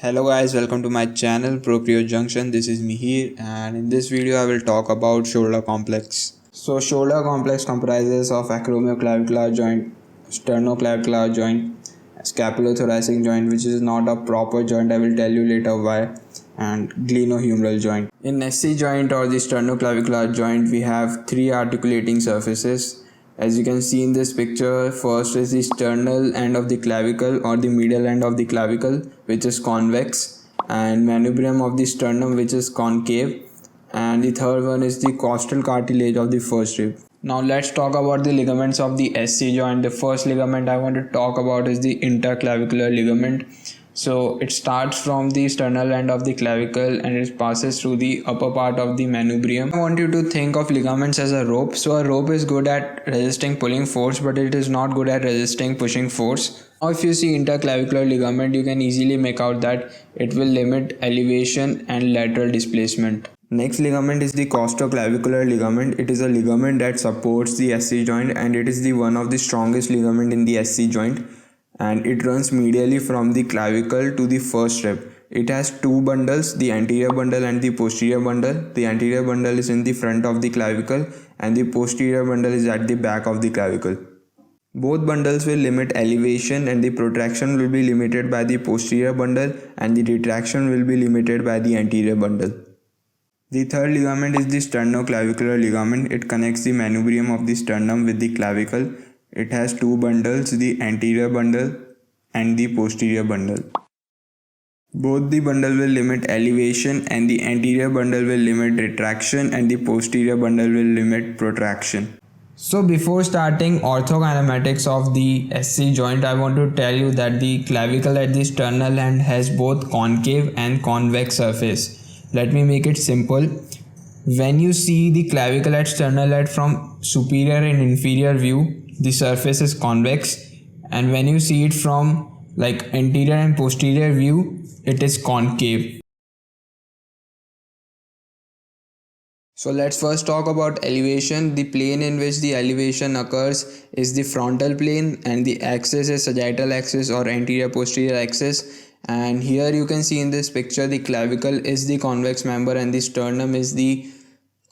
Hello guys, welcome to my channel Proprio Junction. This is Mihir and in this video I will talk about shoulder complex. So shoulder complex comprises of acromioclavicular joint, sternoclavicular joint, scapulothoracic joint which is not a proper joint, I will tell you later why, and glenohumeral joint. In SC joint or the sternoclavicular joint we have three articulating surfaces. As you can see in this picture, first is the sternal end of the clavicle or the medial end of the clavicle which is convex, and manubrium of the sternum which is concave, and the third one is the costal cartilage of the first rib. Now let's talk about the ligaments of the SC joint. The first ligament I want to talk about is the interclavicular ligament. So it starts from the sternal end of the clavicle and it passes through the upper part of the manubrium. I want you to think of ligaments as a rope. So a rope is good at resisting pulling force, but it is not good at resisting pushing force. Now if you see interclavicular ligament, you can easily make out that it will limit elevation and lateral displacement. Next ligament is the costoclavicular ligament. It is a ligament that supports the SC joint and it is the one of the strongest ligament in the SC joint, and it runs medially from the clavicle to the first rib. It has two bundles, the anterior bundle and the posterior bundle. The anterior bundle is in the front of the clavicle and the posterior bundle is at the back of the clavicle. Both bundles will limit elevation and the protraction will be limited by the posterior bundle and the retraction will be limited by the anterior bundle. The third ligament is the sternoclavicular ligament. It connects the manubrium of the sternum with the clavicle. It has two bundles, the anterior bundle and the posterior bundle. Both the bundle will limit elevation and the anterior bundle will limit retraction and the posterior bundle will limit protraction. So before starting orthokinematics of the SC joint, I want to tell you that the clavicle at the sternal end has both concave and convex surface. Let me make it simple. When you see the clavicle at sternal end from superior and inferior view, the surface is convex, and when you see it from like anterior and posterior view, it is concave. So let's first talk about elevation. The plane in which the elevation occurs is the frontal plane and the axis is sagittal axis or anterior posterior axis. And here you can see in this picture the clavicle is the convex member and the sternum is the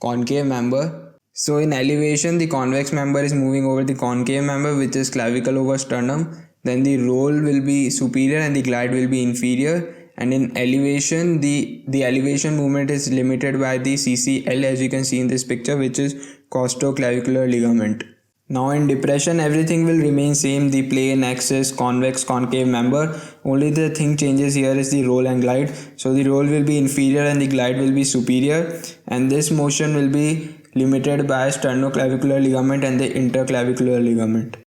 concave member. So in elevation, the convex member is moving over the concave member which is clavicle over sternum. Then the roll will be superior and the glide will be inferior. And in elevation, the elevation movement is limited by the CCL as you can see in this picture, which is costoclavicular ligament. Now in depression, everything will remain same, the plane, axis, convex, concave member. Only the thing changes here is the roll and glide. So the roll will be inferior and the glide will be superior, and this motion will be limited by sternoclavicular ligament and the interclavicular ligament.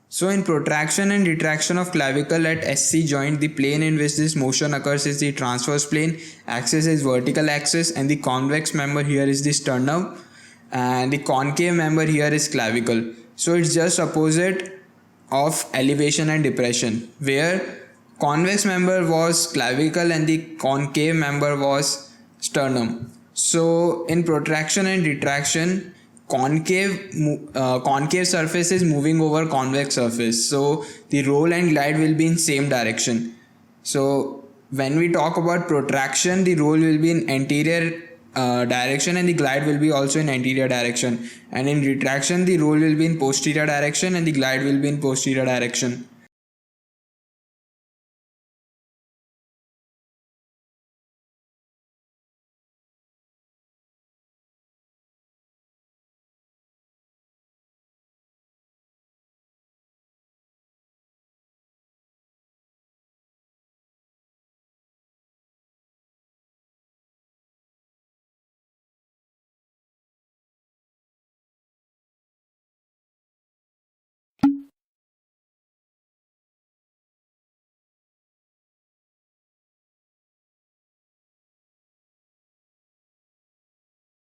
So in protraction and retraction of clavicle at SC joint, the plane in which this motion occurs is the transverse plane, axis is vertical axis, and the convex member here is the sternum and the concave member here is clavicle. So it's just opposite of elevation and depression, where convex member was clavicle and the concave member was sternum. So in protraction and retraction, concave surface is moving over convex surface, so the roll and glide will be in same direction. So when we talk about protraction, the roll will be in anterior direction and the glide will be also in anterior direction, and in retraction the roll will be in posterior direction and the glide will be in posterior direction.